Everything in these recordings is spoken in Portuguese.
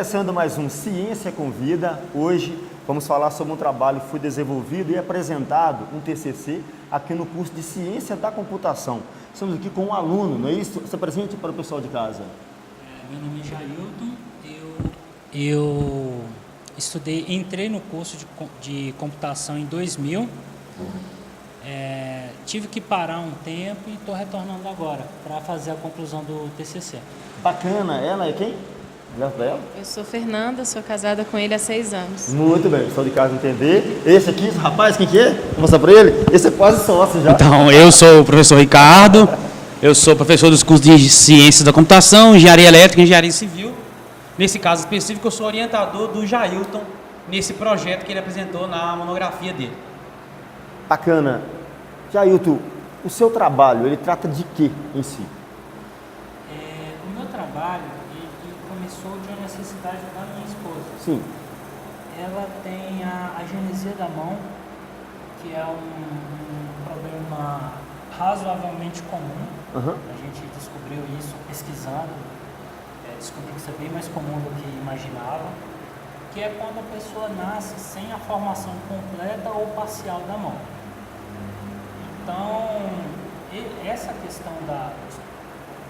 Começando mais um Ciência com Vida, hoje vamos falar sobre um trabalho que foi desenvolvido e apresentado, um TCC, aqui no curso de Ciência da Computação. Estamos aqui com um aluno, não é isso? Você apresente para o pessoal de casa. Meu nome é Jailton, eu entrei no curso de computação em 2000, tive que parar um tempo e estou retornando agora para fazer a conclusão do TCC. Bacana, ela é quem? Eu sou Fernanda, sou casada com ele há 6 anos. Muito bem, pessoal de casa entender. Esse aqui, rapaz, quem que é? Vou mostrar para ele. Esse é quase sócio já. Então, eu sou o professor Ricardo, eu sou professor dos cursos de Ciências da Computação, Engenharia Elétrica e Engenharia Civil. Nesse caso específico, eu sou orientador do Jailton, nesse projeto que ele apresentou na monografia dele. Bacana. Jailton, o seu trabalho, ele trata de quê em si? O meu trabalho começou de uma necessidade da minha esposa. Sim. Ela tem a agenesia da mão, que é um problema razoavelmente comum. A gente descobriu isso pesquisando, descobriu que isso é bem mais comum do que imaginava, que é quando a pessoa nasce sem a formação completa ou parcial da mão. Então, essa questão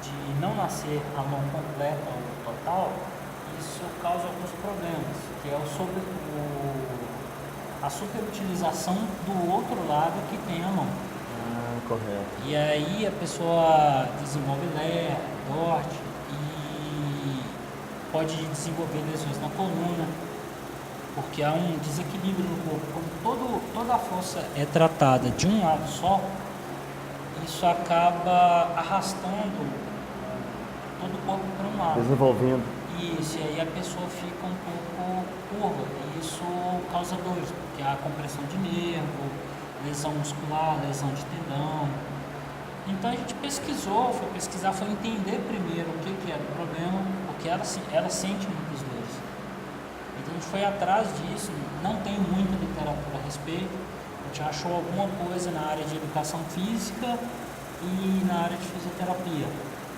de não nascer a mão completa ou total, isso causa alguns problemas, que é a superutilização do outro lado que tem a mão. Correto. E aí a pessoa desenvolve ler, dorte e pode desenvolver lesões na coluna, porque há um desequilíbrio no corpo. Quando toda a força é tratada de um lado só, isso acaba arrastando todo o corpo para um lado. Desenvolvendo. Isso, e aí a pessoa fica um pouco curva, e isso causa dores, porque há compressão de nervo, lesão muscular, lesão de tendão. Então a gente foi entender primeiro o que era o problema, porque ela sente muitas dores. Então a gente foi atrás disso, não tem muita literatura a respeito, a gente achou alguma coisa na área de educação física e na área de fisioterapia,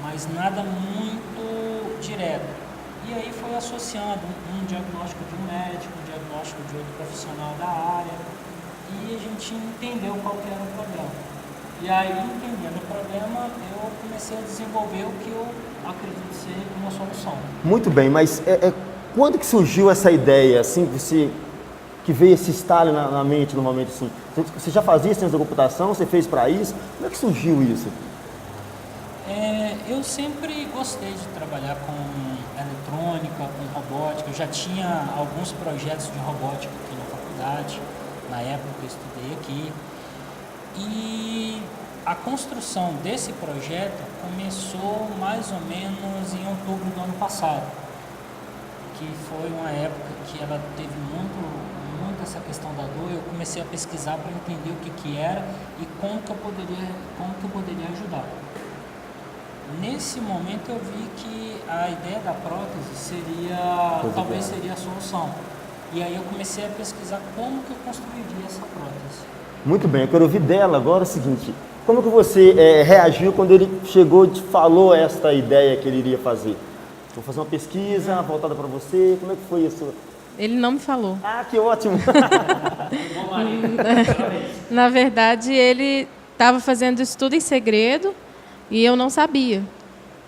mas nada muito direto. E aí foi associando um diagnóstico de um médico, um diagnóstico de outro profissional da área, e a gente entendeu qual que era o problema. E aí, entendendo o problema, eu comecei a desenvolver o que eu acredito ser uma solução. Muito bem, mas quando que surgiu essa ideia, assim, que veio esse estalo na mente, no momento assim? Você já fazia ciência da computação? Você fez para isso? Como é que surgiu isso? Eu sempre gostei de trabalhar com eletrônica, com robótica. Eu já tinha alguns projetos de robótica aqui na faculdade, na época que eu estudei aqui. E a construção desse projeto começou mais ou menos em outubro do ano passado, que foi uma época que ela teve muito essa questão da dor. Eu comecei a pesquisar para entender o que era e como que eu poderia ajudar. Nesse momento eu vi que a ideia da prótese talvez seria a solução. E aí eu comecei a pesquisar como que eu construiria essa prótese. Muito bem, eu quero ouvir dela agora o seguinte: como que você reagiu quando ele chegou e te falou esta ideia que ele iria fazer? Vou fazer uma pesquisa voltada para você, como é que foi isso? Ele não me falou. Ah, que ótimo! Na verdade, ele estava fazendo isso tudo em segredo e eu não sabia.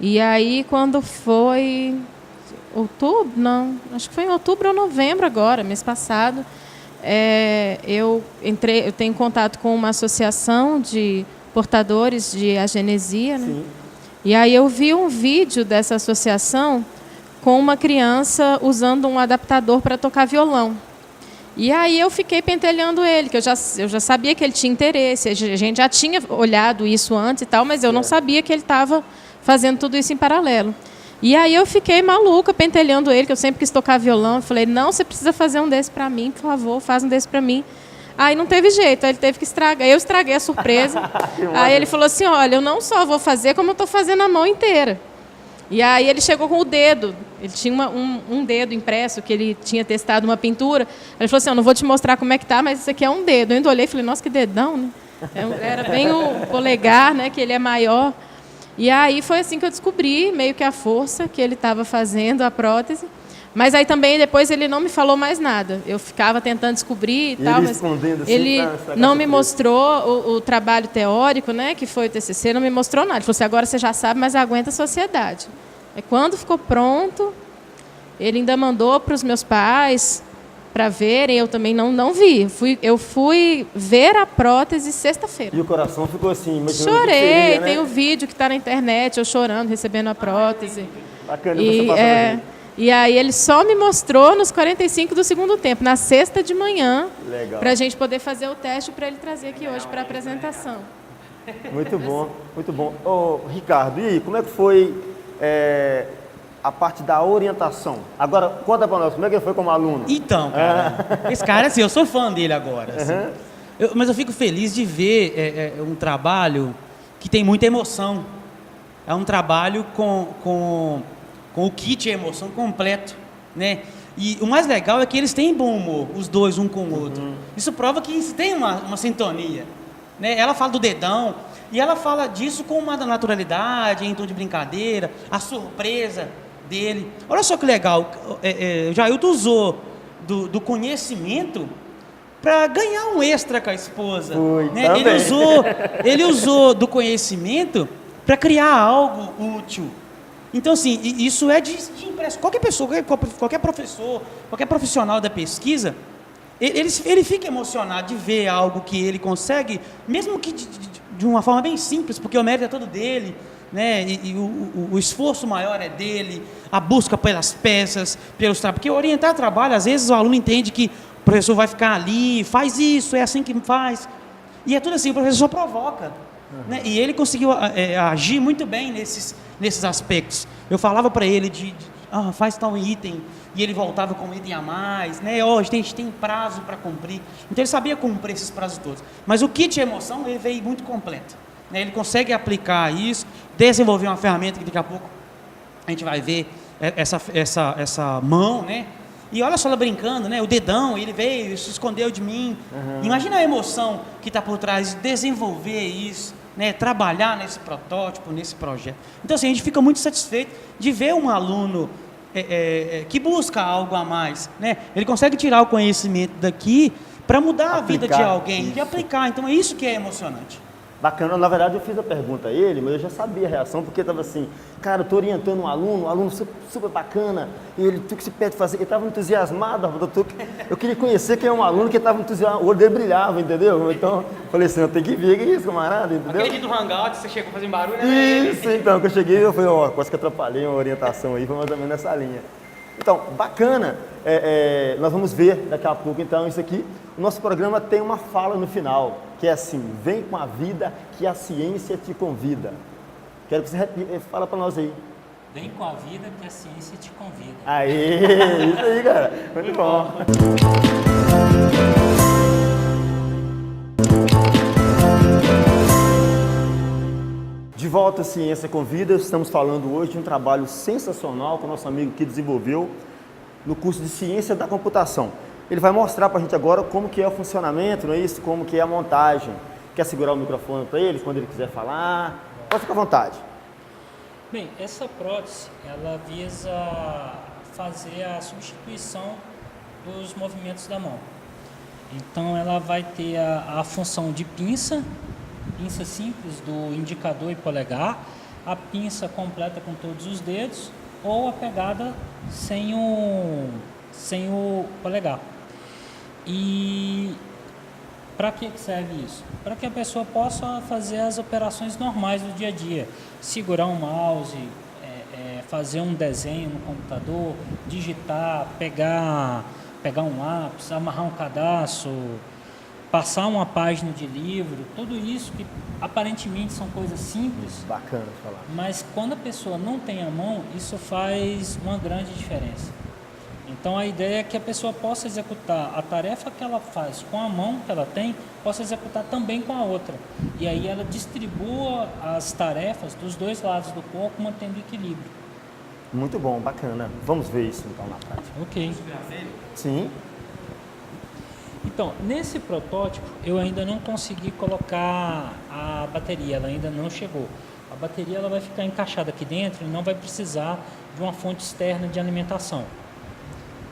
E aí, quando foi outubro, acho que foi em outubro ou novembro agora, mês passado, eu tenho contato com uma associação de portadores de agenesia, né? Sim. E aí eu vi um vídeo dessa associação com uma criança usando um adaptador para tocar violão. E aí eu fiquei pentelhando ele, que eu já sabia que ele tinha interesse, a gente já tinha olhado isso antes e tal, mas eu não sabia que ele estava fazendo tudo isso em paralelo. E aí eu fiquei maluca pentelhando ele, que eu sempre quis tocar violão. Eu falei, não, você precisa fazer um desse para mim, por favor, faz um desse para mim. Aí não teve jeito, aí ele teve que estragar. Eu estraguei a surpresa. Aí ele falou assim, olha, eu não só vou fazer, como eu estou fazendo a mão inteira. E aí ele chegou com o dedo. Ele tinha um dedo impresso, que ele tinha testado uma pintura. Ele falou assim, eu não vou te mostrar como é que tá, mas isso aqui é um dedo. Eu ainda olhei e falei, nossa, que dedão, né? Era bem o polegar, né, que ele é maior. E aí foi assim que eu descobri, meio que a força que ele estava fazendo, a prótese. Mas aí também depois ele não me falou mais nada. Eu ficava tentando descobrir e tal, mas assim, ele não me mostrou o trabalho teórico, né, que foi o TCC, não me mostrou nada. Ele falou assim, agora você já sabe, mas aguenta a sociedade. Aí quando ficou pronto, ele ainda mandou para os meus pais para verem, eu também não vi. Eu fui ver a prótese sexta-feira. E o coração ficou assim, imaginando Chorei, o que seria, né? tem o vídeo que está na internet, eu chorando, recebendo a prótese. Bacana, você passando E aí ele só me mostrou nos 45 do segundo tempo, na sexta de manhã, para a gente poder fazer o teste para ele trazer aqui hoje para a apresentação. Muito bom, muito bom. Ô, Ricardo, e aí, como é que foi a parte da orientação? Agora, conta para nós, como é que foi como aluno? Então, cara, esse cara, assim, eu sou fã dele agora. Assim. Mas eu fico feliz de ver um trabalho que tem muita emoção. É um trabalho com o kit e emoção completo, né? E o mais legal é que eles têm bom humor, os dois, um com o outro. Isso prova que eles têm uma sintonia, né? Ela fala do dedão, e ela fala disso com uma naturalidade, em tom de brincadeira, a surpresa dele. Olha só que legal, o Jailton usou do conhecimento para ganhar um extra com a esposa. Né? Ele usou do conhecimento para criar algo útil. Então, assim, isso é de impressão. Qualquer pessoa, qualquer professor, qualquer profissional da pesquisa, ele fica emocionado de ver algo que ele consegue, mesmo que de uma forma bem simples, porque o mérito é todo dele, né? E o esforço maior é dele, a busca pelas peças, porque orientar trabalho, às vezes o aluno entende que o professor vai ficar ali, faz isso, é assim que faz, e é tudo assim, o professor só provoca. Né? E ele conseguiu agir muito bem nesses aspectos. Eu falava para ele faz tal item, e ele voltava com um item a mais, né? A gente tem prazo para cumprir. Então ele sabia cumprir esses prazos todos. Mas o kit de emoção ele veio muito completo, né? Ele consegue aplicar isso, desenvolver uma ferramenta que daqui a pouco a gente vai ver essa mão, né? E olha só ela brincando, né? O dedão, ele veio, se escondeu de mim. Imagina a emoção que está por trás de desenvolver isso, né? Trabalhar nesse protótipo, nesse projeto. Então, assim, a gente fica muito satisfeito de ver um aluno que busca algo a mais, né? Ele consegue tirar o conhecimento daqui para mudar a vida de alguém e aplicar. Então, é isso que é emocionante. Bacana, na verdade eu fiz a pergunta a ele, mas eu já sabia a reação, porque estava assim, cara, eu estou orientando um aluno super bacana, e ele tudo que se pede fazer, ele estava entusiasmado, eu queria conhecer quem é um aluno que estava entusiasmado, o olho dele brilhava, entendeu? Então, falei assim, eu tenho que ver, que é isso, camarada, entendeu? Aquele dia do hangout, você chegou fazendo barulho, né? Isso, então, que eu cheguei, eu falei, quase que atrapalhei uma orientação aí, foi mais ou menos nessa linha. Então, bacana, nós vamos ver daqui a pouco, então, isso aqui. O nosso programa tem uma fala no final, que é assim, vem com a vida que a ciência te convida. Quero que você fala para nós aí. Vem com a vida que a ciência te convida. Aê, isso aí, cara, muito bom. De volta à Ciência Convida, estamos falando hoje de um trabalho sensacional que o nosso amigo aqui desenvolveu no curso de Ciência da Computação. Ele vai mostrar para a gente agora como que é o funcionamento, não é isso? Como que é a montagem. Quer segurar o microfone para ele quando ele quiser falar? Pode ficar à vontade. Bem, essa prótese, ela visa fazer a substituição dos movimentos da mão. Então, ela vai ter a função de pinça simples do indicador e polegar, a pinça completa com todos os dedos ou a pegada sem o polegar. E para que serve isso? Para que a pessoa possa fazer as operações normais do dia a dia, segurar um mouse, fazer um desenho no computador, digitar, pegar um lápis, amarrar um cadastro, passar uma página de livro, tudo isso que aparentemente são coisas simples. Bacana falar. Mas quando a pessoa não tem a mão, isso faz uma grande diferença. Então a ideia é que a pessoa possa executar a tarefa que ela faz com a mão que ela tem, possa executar também com a outra. E aí ela distribua as tarefas dos dois lados do corpo, mantendo equilíbrio. Muito bom, bacana. Vamos ver isso então na prática. Ok. Sim. Então, nesse protótipo, eu ainda não consegui colocar a bateria, ela ainda não chegou. A bateria ela vai ficar encaixada aqui dentro e não vai precisar de uma fonte externa de alimentação.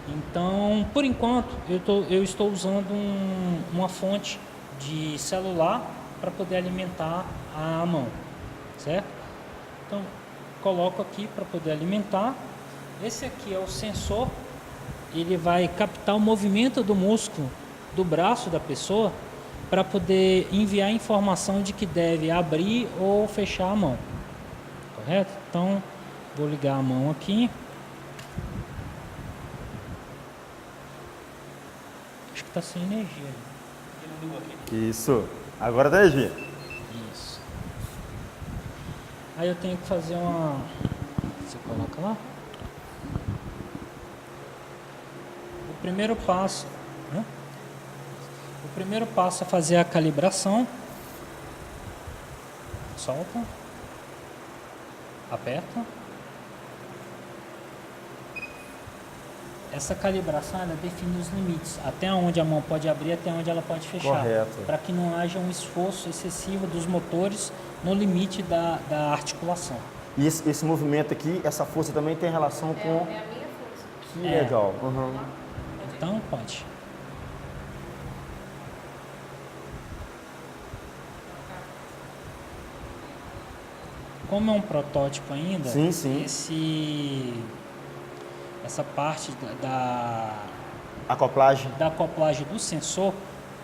Então, por enquanto, eu estou usando uma fonte de celular para poder alimentar a mão, certo? Então, coloco aqui para poder alimentar. Esse aqui é o sensor, ele vai captar o movimento do músculo do braço da pessoa para poder enviar informação de que deve abrir ou fechar a mão, correto? Então, vou ligar a mão aqui. Acho que está sem energia. Isso. Agora tá energia. Isso. Aí eu tenho que fazer uma... Você coloca lá. O primeiro passo, né? O primeiro passo é fazer a calibração. Solta. Aperta. Essa calibração ela define os limites, até onde a mão pode abrir, até onde ela pode fechar. Correto. Para que não haja um esforço excessivo dos motores no limite da articulação. E esse movimento aqui, essa força também tem relação com... É a minha força. Que legal. Uhum. Então, pode. Como é um protótipo ainda, Sim, sim. essa parte da Acoplagem. acoplagem do sensor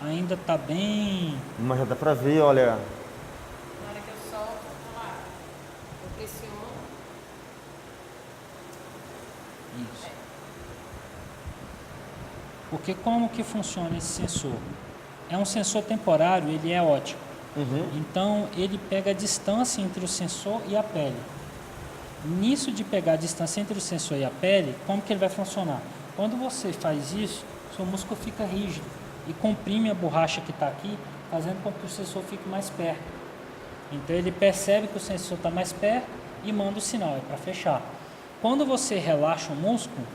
ainda está bem... Mas já dá pra ver, olha. Na hora que eu solto, olha lá, eu pressiono. Isso. Porque como que funciona esse sensor? É um sensor temporário, ele é ótico. Uhum. Então, ele pega a distância entre o sensor e a pele. Nisso de pegar a distância entre o sensor e a pele, como que ele vai funcionar? Quando você faz isso, seu músculo fica rígido e comprime a borracha que está aqui, fazendo com que o sensor fique mais perto. Então, ele percebe que o sensor está mais perto e manda o sinal, é para fechar. Quando você relaxa o músculo,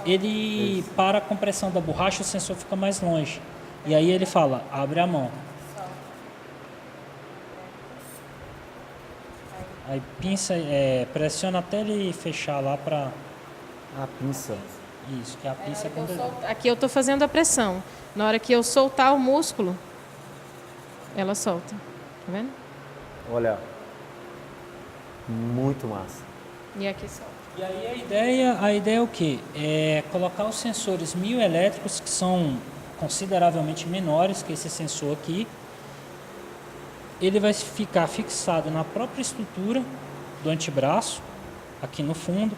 ele para a compressão da borracha, o sensor fica mais longe. E aí ele fala, abre a mão. Aí pinça, pressiona até ele fechar lá para... A pinça. Isso, que a pinça é quando... Aqui eu estou fazendo a pressão. Na hora que eu soltar o músculo, ela solta. Tá vendo? Olha. Muito massa. E aqui solta. E aí a ideia é o quê? É colocar os sensores mioelétricos, que são consideravelmente menores que esse sensor aqui. Ele vai ficar fixado na própria estrutura do antebraço, aqui no fundo.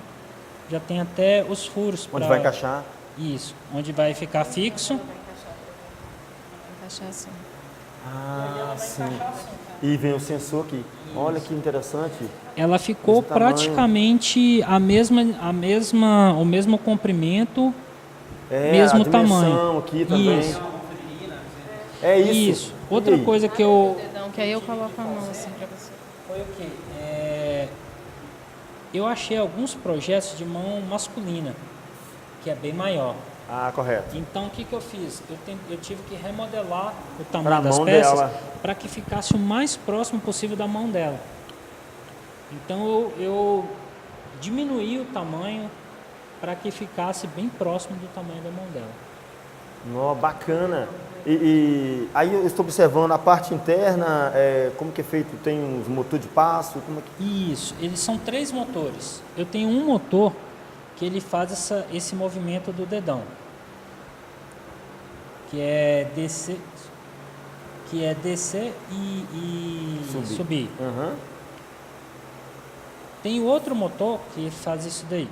Já tem até os furos para... Onde vai encaixar? Isso, onde vai ficar fixo. Vai encaixar assim. Ah, sim. E vem o sensor aqui. Olha que interessante. Ela ficou Esse tamanho. praticamente o mesmo comprimento, mesmo a dimensão tamanho. aqui também. Isso. É isso. Isso. Outra E aí? coisa que eu... Dedão, que aí eu coloco a mão assim pra você. Foi o quê? Eu achei alguns projetos de mão masculina, que é bem maior. Ah, correto. Então, o que eu fiz? Eu tive que remodelar o Pra tamanho das mão peças dela. para que ficasse o mais próximo possível da mão dela. Então, eu diminuí o tamanho para que ficasse bem próximo do tamanho da mão dela. Nó, bacana. E aí eu estou observando a parte interna, como que é feito? Tem uns motor de passo? Como é que... Isso, eles são 3 motores. Eu tenho um motor que ele faz esse movimento do dedão, que é descer e subir. Uhum. Tem outro motor que faz isso daí.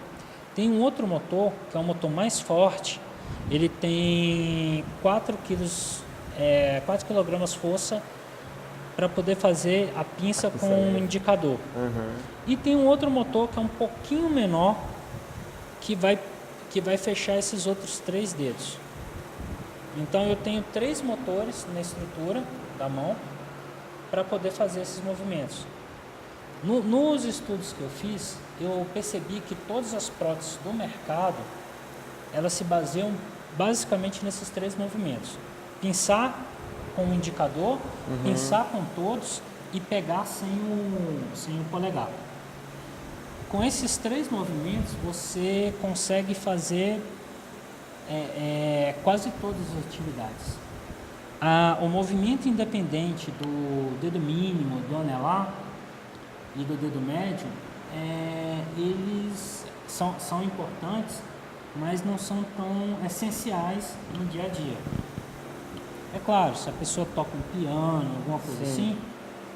Tem um outro motor, que é um motor mais forte. Ele tem 4 kg força para poder fazer a pinça com o indicador. Uhum. E tem um outro motor que é um pouquinho menor, que vai fechar esses outros 3 dedos. Então eu tenho 3 motores na estrutura da mão para poder fazer esses movimentos. Nos estudos que eu fiz, eu percebi que todas as próteses do mercado, elas se baseiam basicamente nesses 3 movimentos. Pinçar com o indicador, pinçar com todos e pegar sem o polegar. Com esses 3 movimentos, você consegue fazer quase todas as atividades. O movimento independente do dedo mínimo, do anelar e do dedo médio, eles são importantes, mas não são tão essenciais no dia a dia. É claro, se a pessoa toca um piano, alguma coisa assim,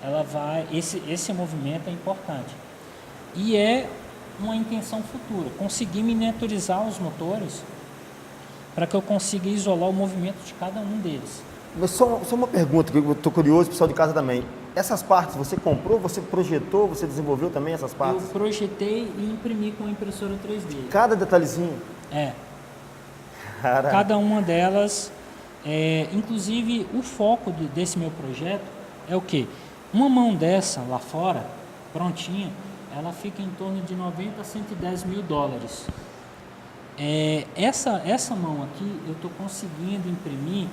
ela vai. Esse movimento é importante. E é uma intenção futura, conseguir miniaturizar os motores para que eu consiga isolar o movimento de cada um deles. Mas só uma pergunta, que eu estou curioso, pessoal de casa também. Essas partes você comprou, você projetou, você desenvolveu também essas partes? Eu projetei e imprimi com a impressora 3D. Cada detalhezinho? Caraca. Cada uma delas, inclusive o foco desse meu projeto é o quê? Uma mão dessa lá fora, prontinha, ela fica em torno de 90 a 110 mil dólares. Essa mão aqui eu estou conseguindo imprimir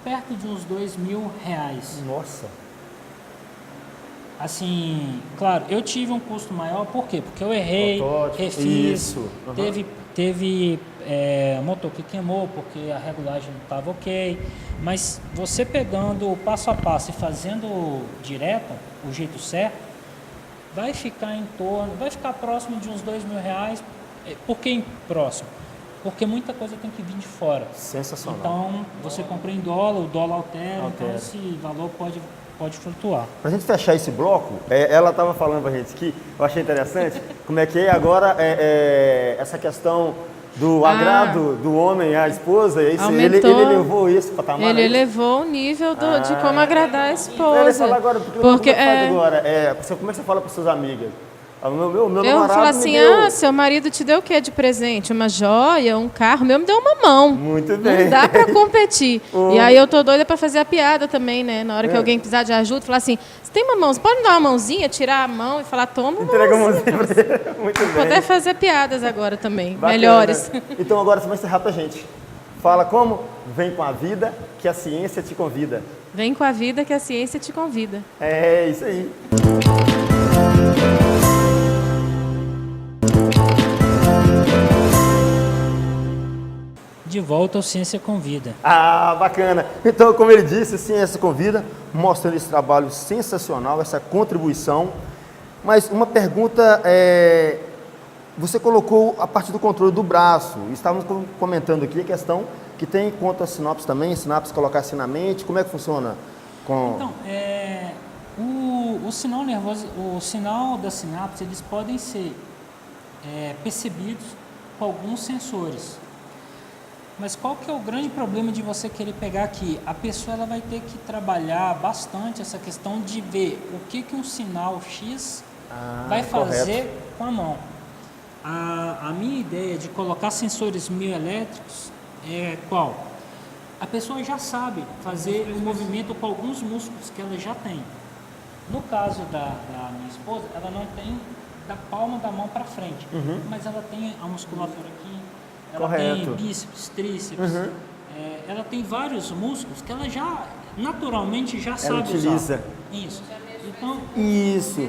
perto de uns R$2.000. Nossa! Assim, claro, eu tive um custo maior, por quê? Porque eu errei, refiz, teve motor que queimou porque a regulagem não estava ok, mas você pegando o passo a passo e fazendo direto, o jeito certo, vai ficar próximo de uns R$2.000. Por que próximo? Porque muita coisa tem que vir de fora. Sensacional. Então, você compra em dólar, o dólar altera. Então esse valor pode flutuar. Para a gente fechar esse bloco, ela estava falando para a gente aqui, eu achei interessante, como é que é agora essa questão do agrado do homem à esposa, ele levou isso para patamar. Ele elevou o nível de como agradar a esposa. Ele fala agora, porque faz agora? Como é que você fala para suas amigas? Meu eu falo assim, seu marido te deu o que de presente? Uma joia, um carro? O meu me deu uma mão. Muito bem. Não dá para competir. E aí eu tô doida para fazer a piada também, né? Na hora que alguém precisar de ajuda, falar assim, você tem uma mão, você pode me dar uma mãozinha, tirar a mão e falar, toma uma Entrega mãozinha. a mãozinha pra ele. Muito bem. Poder fazer piadas agora também, Bacana. melhores. Então agora você vai encerrar pra gente. Fala como? Vem com a vida que a ciência te convida. Vem com a vida que a ciência te convida. É isso aí. De volta ao Ciência Convida. Bacana. Então, como ele disse, Ciência Convida, mostrando esse trabalho sensacional, essa contribuição. Mas uma pergunta, você colocou a parte do controle do braço. Estávamos comentando aqui a questão que tem conta sinapse também, sinapse colocar assim na mente. Como é que funciona? Então, o sinal nervoso, o sinal da sinapse, eles podem ser percebidos com alguns sensores. Mas qual que é o grande problema de você querer pegar aqui? A pessoa ela vai ter que trabalhar bastante essa questão de ver o que um sinal X vai fazer com a mão. A minha ideia de colocar sensores mioelétricos é qual? A pessoa já sabe fazer o movimento com alguns músculos que ela já tem. No caso da minha esposa, ela não tem da palma da mão para frente, mas ela tem a musculatura aqui. Ela tem bíceps, tríceps, ela tem vários músculos que ela já naturalmente já sabe utiliza. Usar. Isso. Então, isso.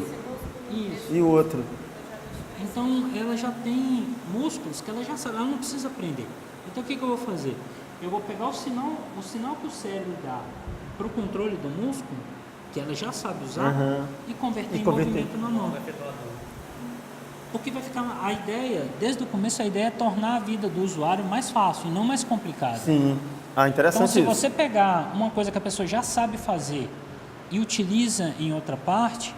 E o outro? Então ela já tem músculos que ela já sabe, ela não precisa aprender. Então o que eu vou fazer? Eu vou pegar o sinal que o cérebro dá para o controle do músculo, que ela já sabe usar, e converter em movimento na mão. Porque vai ficar a ideia, desde o começo a ideia é tornar a vida do usuário mais fácil e não mais complicada. Sim. Interessante então, se isso. você pegar uma coisa que a pessoa já sabe fazer e utiliza em outra parte,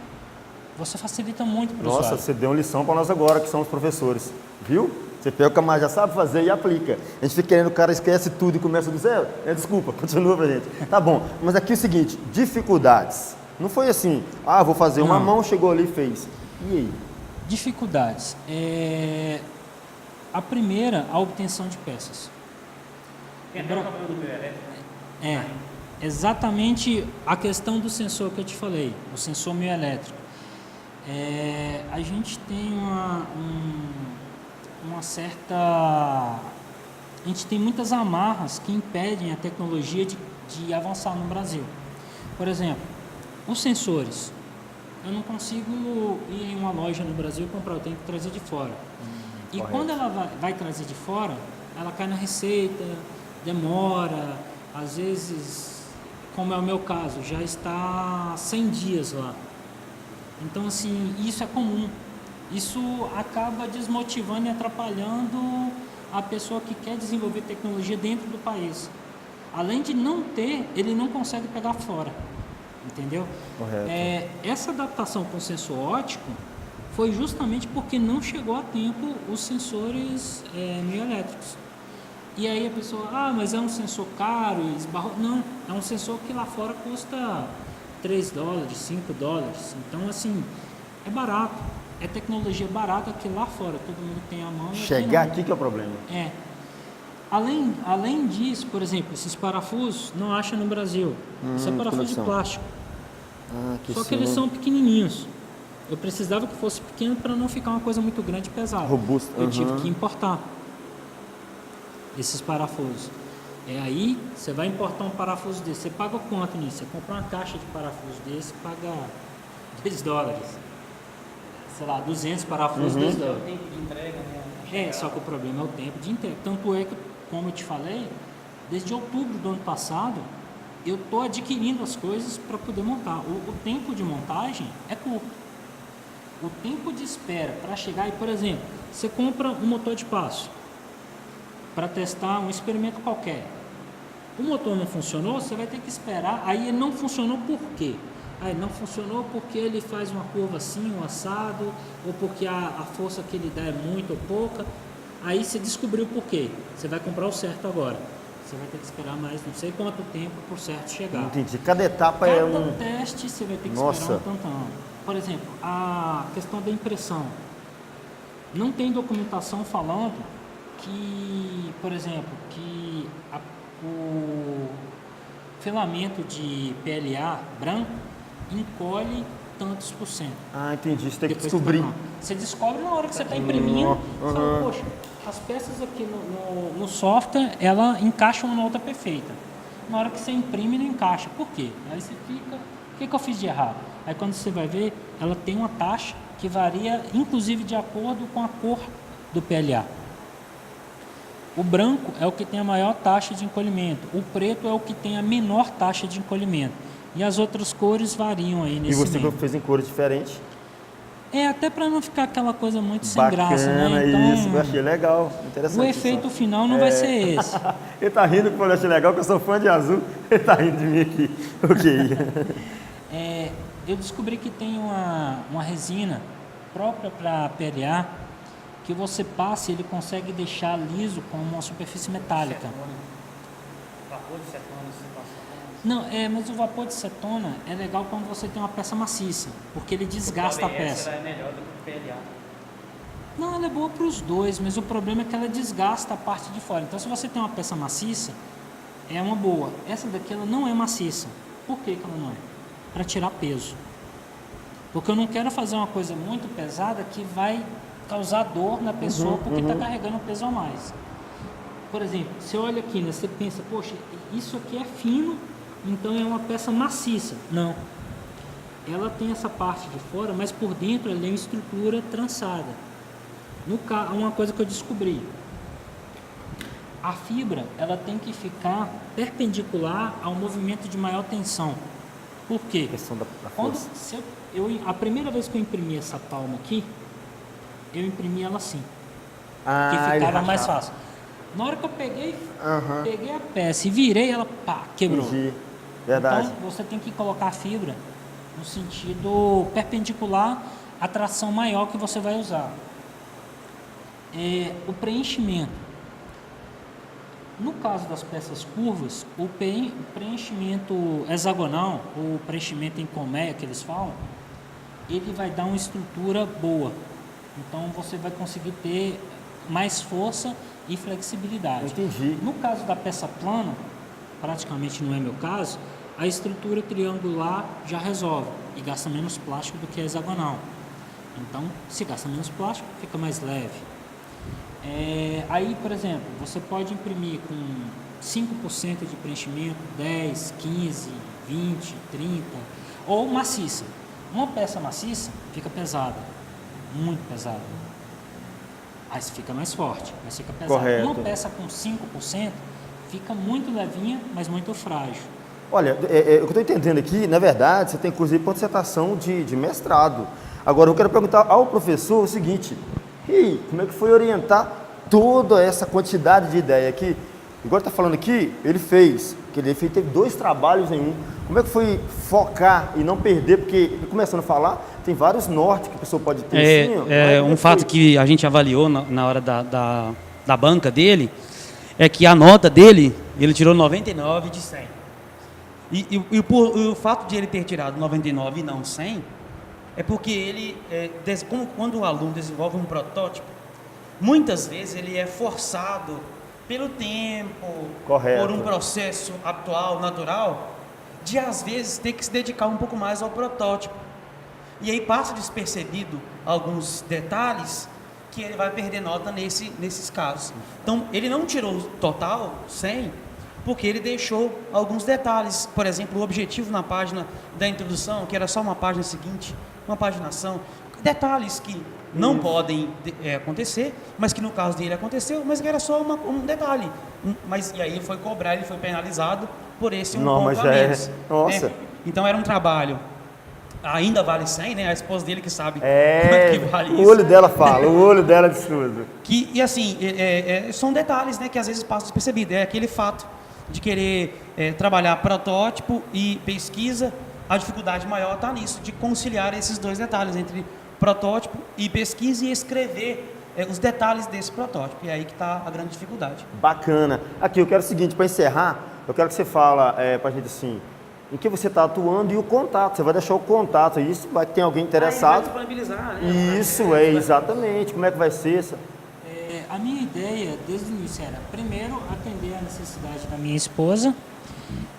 você facilita muito para o usuário. Nossa, você deu uma lição para nós agora, que somos professores. Viu? Você pega o que a mais já sabe fazer e aplica. A gente fica querendo, o cara esquece tudo e começa do zero. Desculpa, continua pra gente. Tá bom, mas aqui é o seguinte, dificuldades. Não foi assim, vou fazer uma mão, chegou ali e fez. E aí? Dificuldades. A primeira, a obtenção de peças. Exatamente a questão do sensor que eu te falei, o sensor mioelétrico. A gente tem uma certa... A gente tem muitas amarras que impedem a tecnologia de avançar no Brasil. Por exemplo, os sensores. Eu não consigo ir em uma loja no Brasil e comprar, eu tenho que trazer de fora. E quando ela vai trazer de fora, ela cai na receita, demora, às vezes, como é o meu caso, já está 100 dias lá. Então, assim, isso é comum. Isso acaba desmotivando e atrapalhando a pessoa que quer desenvolver tecnologia dentro do país. Além de não ter, ele não consegue pegar fora, entendeu? Correto. Essa adaptação com o sensor óptico foi justamente porque não chegou a tempo os sensores mioelétricos. E aí a pessoa, mas é um sensor caro, esbarrou. Não, é um sensor que lá fora custa $3, $5. Então, assim, é barato. É tecnologia barata que lá fora todo mundo tem a mão. Chegar aqui que é o problema. Além disso, por exemplo, esses parafusos não acha no Brasil. Isso é parafuso de plástico. Só que eles são pequenininhos. Eu precisava que fosse pequeno para não ficar uma coisa muito grande e pesada. Robusto. Eu tive que importar esses parafusos. Aí você vai importar um parafuso desse. Você paga quanto nisso? Você compra uma caixa de parafuso desse, paga $10. Sei lá, 200 parafusos, $10. O tempo de entrega, né? Só que o problema é o tempo de entrega. Tanto é que, como eu te falei, desde outubro do ano passado, eu estou adquirindo as coisas para poder montar. O tempo de montagem é curto. O tempo de espera para chegar, e por exemplo, você compra um motor de passo para testar um experimento qualquer. O motor não funcionou, você vai ter que esperar. Aí ele não funcionou por quê? Aí não funcionou porque ele faz uma curva assim, um assado, ou porque a força que ele dá é muito ou pouca. Aí você descobriu por quê. Você vai comprar o certo agora. Você vai ter que esperar mais não sei quanto tempo para o certo chegar. Entendi. Cada etapa Cada é um... teste você vai ter que Nossa. esperar um tantão. Por exemplo, a questão da impressão. Não tem documentação falando que, por exemplo, que o filamento de PLA branco encolhe tantos por cento. Entendi. Você tem que Depois descobrir. você descobre na hora que você está imprimindo. Fala, poxa, as peças aqui no software, ela encaixa uma na outra perfeita. Na hora que você imprime, não encaixa. Por quê? Aí você fica, o que eu fiz de errado? Aí quando você vai ver, ela tem uma taxa que varia, inclusive, de acordo com a cor do PLA. O branco é o que tem a maior taxa de encolhimento. O preto é o que tem a menor taxa de encolhimento. E as outras cores variam aí nesse E você meio. fez em cores diferentes. Até para não ficar aquela coisa muito sem Bacana, graça, né? Então, isso. Eu achei legal. Interessante. o efeito final não vai ser esse. Ele tá rindo porque eu achei legal, que eu sou fã de azul. Ele tá rindo de mim aqui. Ok. Eu descobri que tem uma resina própria para PLA que você passa e ele consegue deixar liso com uma superfície metálica. Vapor de cetona, você passa. Não, mas o vapor de cetona é legal quando você tem uma peça maciça, porque ele desgasta a peça. Ela é melhor do que o PLA. Não, ela é boa para os dois, mas o problema é que ela desgasta a parte de fora. Então, se você tem uma peça maciça, é uma boa. Essa daqui ela não é maciça. Por que ela não é? Para tirar peso. Porque eu não quero fazer uma coisa muito pesada que vai causar dor na pessoa porque está carregando peso a mais. Por exemplo, você olha aqui, né, você pensa, poxa, isso aqui é fino, então é uma peça maciça. Não. Ela tem essa parte de fora, mas por dentro ela é uma estrutura trançada. Uma coisa que eu descobri. A fibra, ela tem que ficar perpendicular ao movimento de maior tensão. Por quê? A questão da Quando força. a primeira vez que eu imprimi essa palma aqui, eu imprimi ela assim. Ah, Que ele ficava mais rachava. fácil. Na hora que eu peguei a peça e virei, ela quebrou. Entendi. Verdade. Então você tem que colocar a fibra no sentido perpendicular à tração maior que você vai usar. O preenchimento. No caso das peças curvas, o preenchimento hexagonal, ou preenchimento em colmeia que eles falam, ele vai dar uma estrutura boa. Então você vai conseguir ter mais força e flexibilidade. Entendi. No caso da peça plana, praticamente não é meu caso, a estrutura triangular já resolve e gasta menos plástico do que a hexagonal. Então, se gasta menos plástico, fica mais leve. Aí, por exemplo, você pode imprimir com 5% de preenchimento, 10, 15, 20, 30, ou maciça. Uma peça maciça fica pesada, muito pesada. aí você fica mais forte, mas fica pesado. Correto. Uma peça com 5% fica muito levinha, mas muito frágil. Olha, o que eu estou entendendo aqui, na verdade, você tem inclusive para dissertação de mestrado. Agora, eu quero perguntar ao professor o seguinte, como é que foi orientar toda essa quantidade de ideia aqui? Igual está falando aqui, ele teve 2 trabalhos em um. Como é que foi focar e não perder? Porque, começando a falar, tem vários nortes que a pessoa pode ter. Um fato que a gente avaliou na hora da banca dele, é que a nota dele, ele tirou 99 de 100. E o fato de ele ter tirado 99 e não 100, é porque ele, quando o aluno desenvolve um protótipo, muitas vezes ele é forçado pelo tempo, Correto. por um processo atual, natural, de às vezes ter que se dedicar um pouco mais ao protótipo. E aí passa despercebido alguns detalhes que ele vai perder nota nesses casos. Então, ele não tirou o total 100, porque ele deixou alguns detalhes. Por exemplo, o objetivo na página da introdução, que era só uma página seguinte, uma paginação, detalhes que não podem acontecer, mas que no caso dele aconteceu, mas que era só um detalhe. E aí ele foi cobrar, ele foi penalizado por esse ponto a menos. Nossa. Então era um trabalho, ainda vale 100, né? A esposa dele que sabe quanto que vale isso. O olho dela fala, o olho dela diz tudo. E assim, são detalhes, né, que às vezes passam despercebido. É aquele fato de querer trabalhar protótipo e pesquisa, a dificuldade maior está nisso, de conciliar esses 2 detalhes, entre protótipo e pesquisa e escrever os detalhes desse protótipo. E é aí que está a grande dificuldade. Bacana. Aqui, eu quero o seguinte, para encerrar, eu quero que você fala para a gente assim, em que você está atuando e o contato. Você vai deixar o contato, isso vai ter alguém interessado. Vai disponibilizar, né? Isso, exatamente. Como é que vai ser isso? A minha ideia, desde o início, era, primeiro, atender a necessidade da minha esposa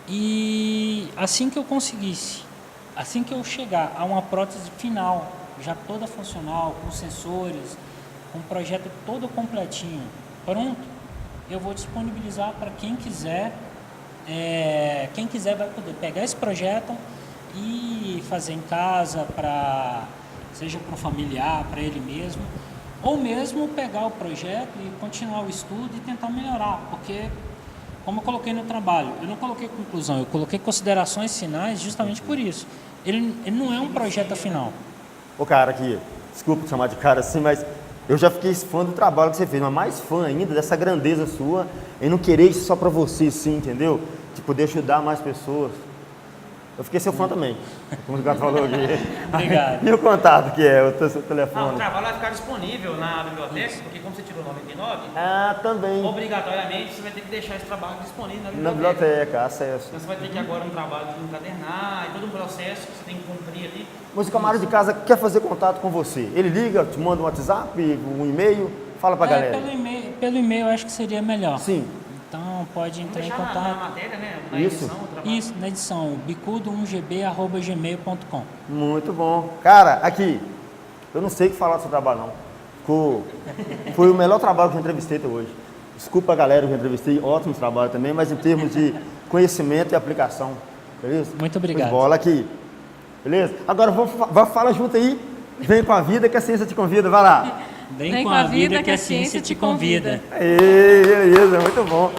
e assim que eu conseguisse, assim que eu chegar a uma prótese final, já toda funcional, com sensores, com o projeto todo completinho, pronto, eu vou disponibilizar para quem quiser vai poder pegar esse projeto e fazer em casa, seja para um familiar, para ele mesmo, ou mesmo pegar o projeto e continuar o estudo e tentar melhorar, porque, como eu coloquei no trabalho, eu não coloquei conclusão, eu coloquei considerações finais justamente por isso. Ele não é um projeto final. Ô cara, aqui, desculpa te chamar de cara assim, mas eu já fiquei fã do trabalho que você fez, mas mais fã ainda dessa grandeza sua em não querer isso só pra você, sim, entendeu? De poder ajudar mais pessoas. Eu fiquei seu fã também, como o cara falou aqui. Obrigado. E o contato que é, o seu telefone? O trabalho vai ficar disponível na biblioteca, porque como você tirou 99, também. obrigatoriamente você vai ter que deixar esse trabalho disponível na biblioteca. Na biblioteca, acesso. Então você vai ter que agora um trabalho de encadernar e todo um processo que você tem que cumprir ali. Mas o camarada de casa quer fazer contato com você. Ele liga, te manda um WhatsApp, um e-mail, fala pra galera. Pelo e-mail eu acho que seria melhor. Sim. Então pode entrar em Na contato. matéria, né? Na Isso. edição, o trabalho. Isso, na edição, bicudo1gb@gmail.com. Muito bom. Cara, aqui, eu não sei o que falar do seu trabalho, não. Foi o melhor trabalho que eu entrevistei até hoje. Desculpa a galera que eu entrevistei, ótimo trabalho também, mas em termos de conhecimento e aplicação. Beleza? Muito obrigado. Bola aqui. Beleza? Agora fala junto aí. Vem com a vida que a ciência te convida. Vai lá. Vem com a vida que a ciência te convida. Beleza, muito bom.